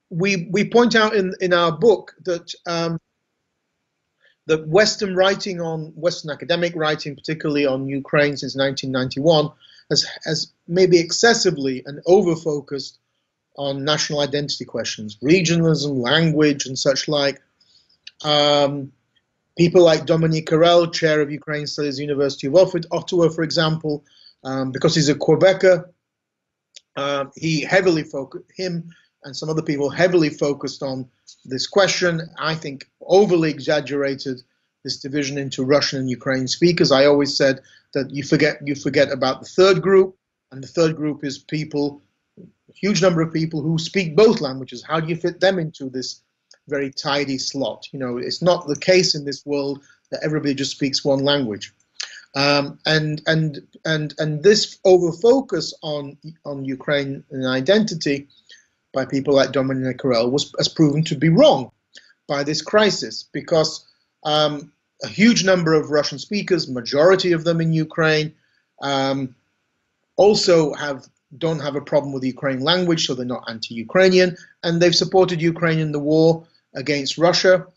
we point out in our book that that Western academic writing, particularly on Ukraine since 1991, has maybe excessively and over-focused on national identity questions, regionalism, language, and such like. People like Dominique Arel, chair of Ukraine Studies, University of Ottawa, for example, because he's a Quebecer, him and some other people heavily focused on this question. I think overly exaggerated this division into Russian and Ukrainian speakers. I always said that you forget about the third group, and the third group is people, a huge number of people who speak both languages. How do you fit them into this very tidy slot? You know, it's not the case in this world that everybody just speaks one language. And this over focus on Ukraine and identity by people like Dominique Arel has proven to be wrong by this crisis, because a huge number of Russian speakers, majority of them in Ukraine, also don't have a problem with the Ukrainian language, so they're not anti-Ukrainian, and they've supported Ukraine in the war against Russia,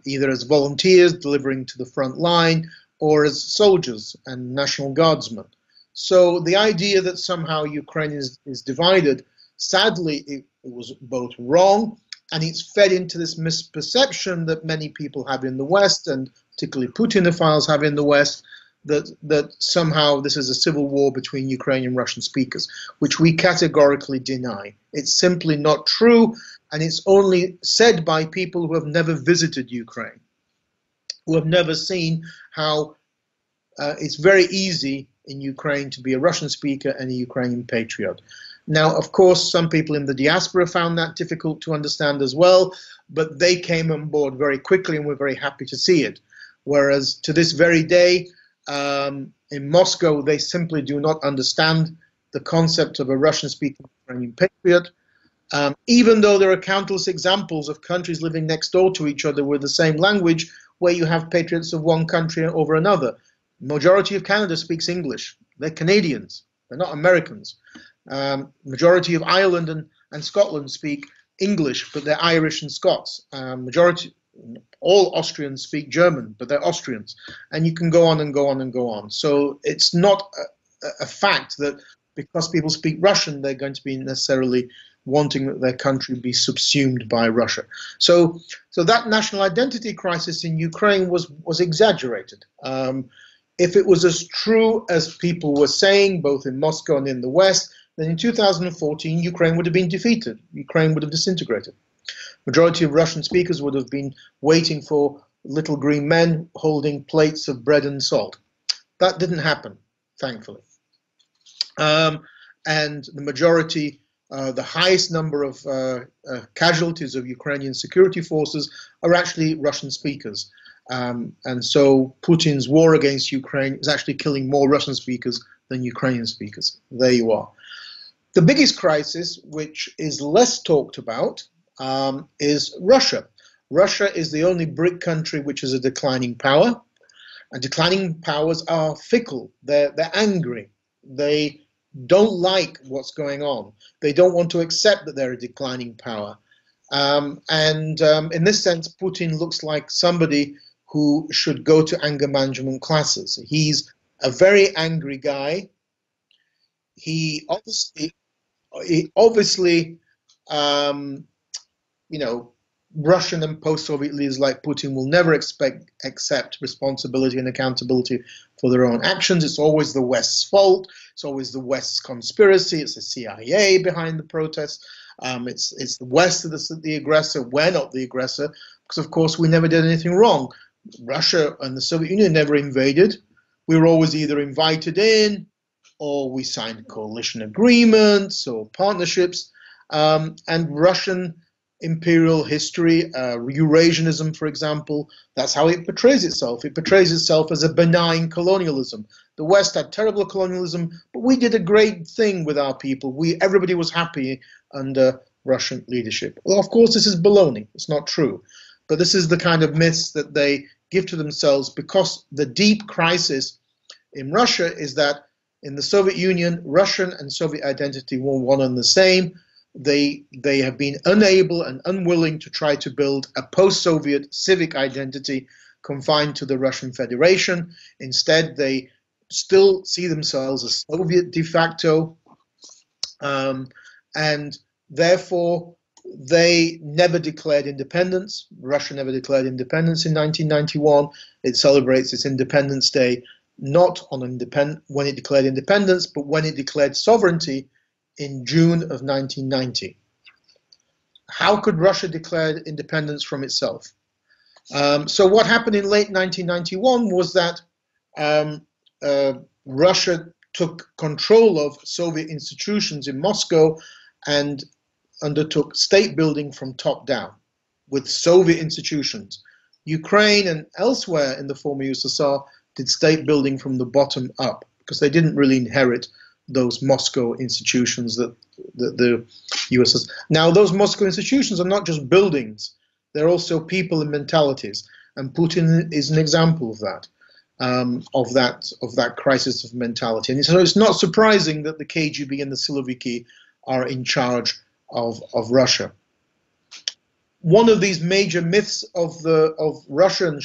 either as volunteers delivering to the front line or as soldiers and national guardsmen. So the idea that somehow Ukraine is divided, sadly, it was both wrong, and it's fed into this misperception that many people have in the West, and particularly Putinophiles have in the West, that somehow this is a civil war between Ukrainian and Russian speakers, which we categorically deny. It's simply not true, and it's only said by people who have never visited Ukraine, who have never seen how it's very easy in Ukraine to be a Russian speaker and a Ukrainian patriot. Now, of course, some people in the diaspora found that difficult to understand as well, but they came on board very quickly and were very happy to see it. Whereas to this very day, in Moscow, they simply do not understand the concept of a Russian-speaking Ukrainian patriot, even though there are countless examples of countries living next door to each other with the same language, where you have patriots of one country over another. Majority of Canada speaks English. They're Canadians. They're not Americans. Majority of Ireland and Scotland speak English, but they're Irish and Scots. All Austrians speak German, but they're Austrians. And you can go on and go on and go on. So it's not a fact that because people speak Russian, they're going to be necessarily wanting that their country be subsumed by Russia. So that national identity crisis in Ukraine was exaggerated. If it was as true as people were saying, both in Moscow and in the West, then in 2014, Ukraine would have been defeated. Ukraine would have disintegrated. Majority of Russian speakers would have been waiting for little green men holding plates of bread and salt. That didn't happen, thankfully. And the majority, the highest number of casualties of Ukrainian security forces are actually Russian speakers. And so Putin's war against Ukraine is actually killing more Russian speakers than Ukrainian speakers. There you are. The biggest crisis, which is less talked about, is Russia. Russia is the only BRIC country which is a declining power. And declining powers are fickle. They're angry. They don't like what's going on. They don't want to accept that they're a declining power. In this sense, Putin looks like somebody who should go to anger management classes. He's a very angry guy. He obviously, Russian and post-Soviet leaders like Putin will never accept responsibility and accountability for their own actions. It's always the West's fault. It's always the West's conspiracy. It's the CIA behind the protests. It's the West that's the aggressor. We're not the aggressor because, of course, we never did anything wrong. Russia and the Soviet Union never invaded. We were always either invited in or we signed coalition agreements or partnerships. And Russian imperial history, Eurasianism, for example, that's how it portrays itself. It portrays itself as a benign colonialism. The West had terrible colonialism, but we did a great thing with our people. Everybody was happy under Russian leadership. Well, of course, this is baloney. It's not true. But this is the kind of myths that they give to themselves, because the deep crisis in Russia is that in the Soviet Union, Russian and Soviet identity were one and the same. they have been unable and unwilling to try to build a post-Soviet civic identity confined to the Russian Federation. Instead, they still see themselves as Soviet de facto, and therefore they never declared independence. Russia never declared independence in 1991. It celebrates its Independence Day not on when it declared independence, but when it declared sovereignty in June of 1990. How could Russia declare independence from itself? So what happened in late 1991 was that Russia took control of Soviet institutions in Moscow and undertook state building from top down with Soviet institutions. Ukraine and elsewhere in the former USSR did state building from the bottom up because they didn't really inherit those Moscow institutions that the USSR. Now, those Moscow institutions are not just buildings; they're also people and mentalities. And Putin is an example of that, of that crisis of mentality. And so it's not surprising that the KGB and the Siloviki are in charge of Russia. One of these major myths of Russia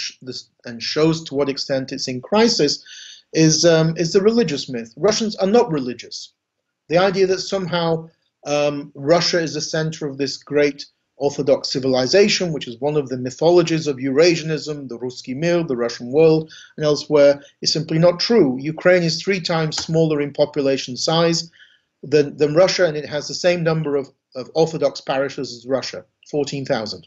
and shows to what extent it's in crisis is the religious myth. Russians are not religious. The idea that somehow Russia is the center of this great Orthodox civilization, which is one of the mythologies of Eurasianism, the Ruski Mir, the Russian world, and elsewhere, is simply not true. Ukraine is 3 times smaller in population size than Russia, and it has the same number of Orthodox parishes as Russia, 14,000.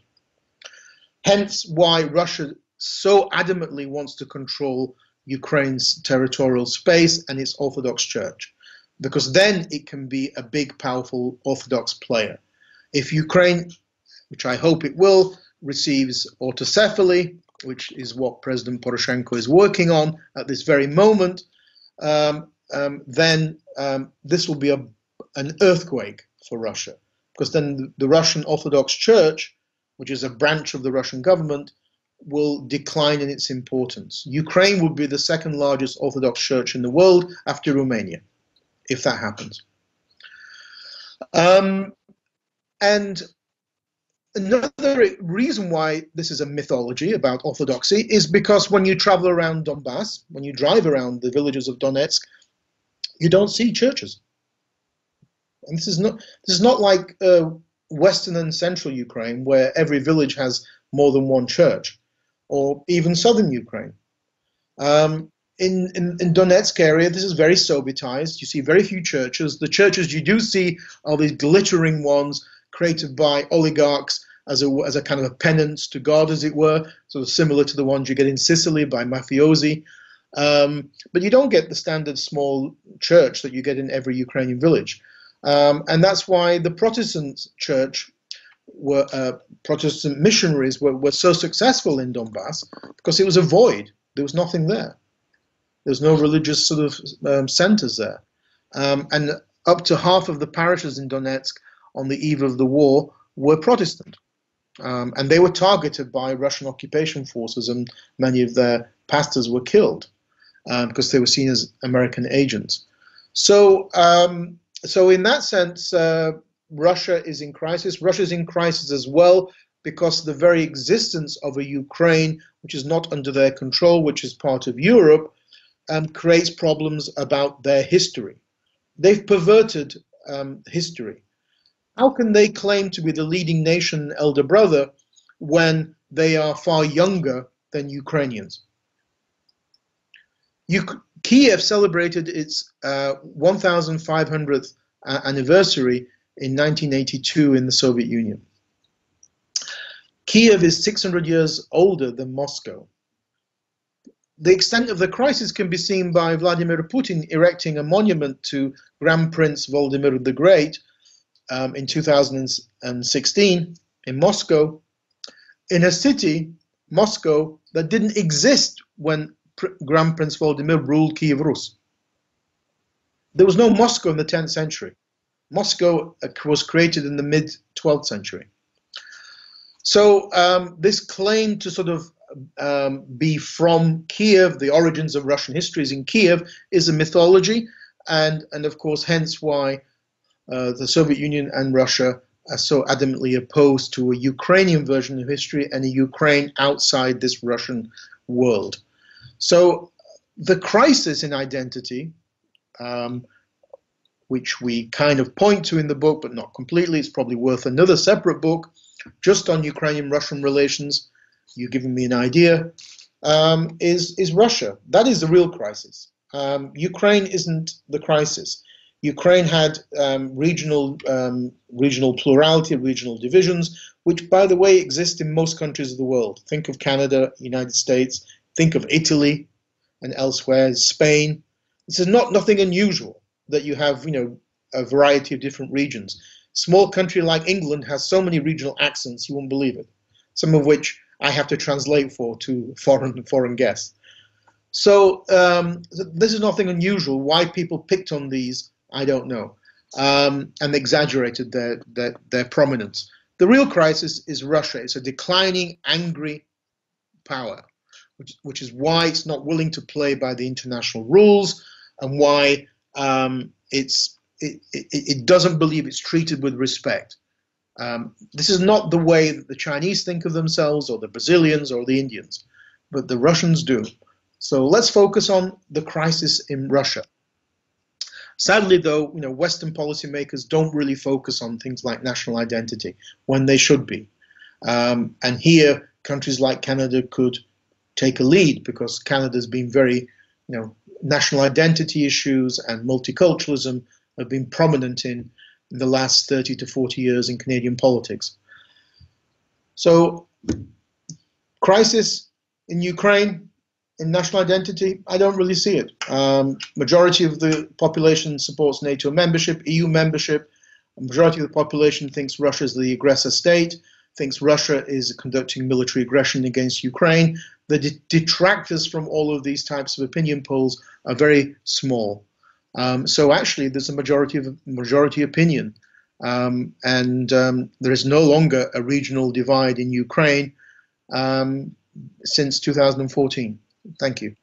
Hence why Russia so adamantly wants to control Ukraine's territorial space and its Orthodox Church, because then it can be a big, powerful Orthodox player. If Ukraine, which I hope it will, receives Autocephaly, which is what President Poroshenko is working on at this very moment, then this will be an earthquake for Russia, because then the Russian Orthodox Church, which is a branch of the Russian government, will decline in its importance. Ukraine will be the second largest Orthodox Church in the world after Romania, if that happens. And another reason why this is a mythology about Orthodoxy is because when you travel around Donbas, when you drive around the villages of Donetsk, you don't see churches. And this is not like Western and Central Ukraine, where every village has more than one church, or even Southern Ukraine. In Donetsk area, this is very Sovietized. You see very few churches. The churches you do see are these glittering ones created by oligarchs as a kind of a penance to God, as it were, sort of similar to the ones you get in Sicily by mafiosi. But you don't get the standard small church that you get in every Ukrainian village. And that's why the Protestant church Protestant missionaries were so successful in Donbas, because it was a void. There was nothing there. There's no religious sort of centers there. And up to half of the parishes in Donetsk on the eve of the war were Protestant. And they were targeted by Russian occupation forces, and many of their pastors were killed because they were seen as American agents. So in that sense, Russia is in crisis. Russia is in crisis as well because the very existence of a Ukraine, which is not under their control, which is part of Europe, creates problems about their history. They've perverted history. How can they claim to be the leading nation, elder brother, when they are far younger than Ukrainians? Kiev celebrated its 1,500th anniversary in 1982 in the Soviet Union. Kiev is 600 years older than Moscow. The extent of the crisis can be seen by Vladimir Putin erecting a monument to Grand Prince Volodymyr the Great in 2016 in Moscow, in a city, Moscow, that didn't exist when Grand Prince Volodymyr ruled Kiev Rus. There was no Moscow in the 10th century. Moscow was created in the mid-12th century. So this claim to sort of be from Kiev, the origins of Russian history is in Kiev, is a mythology, and of course hence why the Soviet Union and Russia are so adamantly opposed to a Ukrainian version of history and a Ukraine outside this Russian world. So the crisis in identity, which we kind of point to in the book, but not completely, it's probably worth another separate book just on Ukrainian-Russian relations. You're giving me an idea. Is Russia. That is the real crisis. Ukraine isn't the crisis. Ukraine had regional plurality, regional divisions, which, by the way, exist in most countries of the world. Think of Canada, United States. Think of Italy and elsewhere, Spain. This is nothing unusual that you have, a variety of different regions. Small country like England has so many regional accents you won't believe it. Some of which I have to translate to foreign guests. So this is nothing unusual. Why people picked on these, I don't know, and exaggerated their prominence. The real crisis is Russia. It's a declining, angry power, which is why it's not willing to play by the international rules, and why it doesn't believe it's treated with respect. This is not the way that the Chinese think of themselves, or the Brazilians, or the Indians, but the Russians do. So let's focus on the crisis in Russia. Sadly, though, Western policymakers don't really focus on things like national identity when they should be. And here, countries like Canada could take a lead, because Canada's been very, national identity issues and multiculturalism have been prominent in the last 30 to 40 years in Canadian politics. So, crisis in Ukraine, in national identity, I don't really see it. Majority of the population supports NATO membership, EU membership. A majority of the population thinks Russia is the aggressor state, thinks Russia is conducting military aggression against Ukraine. The detractors from all of these types of opinion polls are very small. So actually, there's a majority opinion, and there is no longer a regional divide in Ukraine since 2014. Thank you.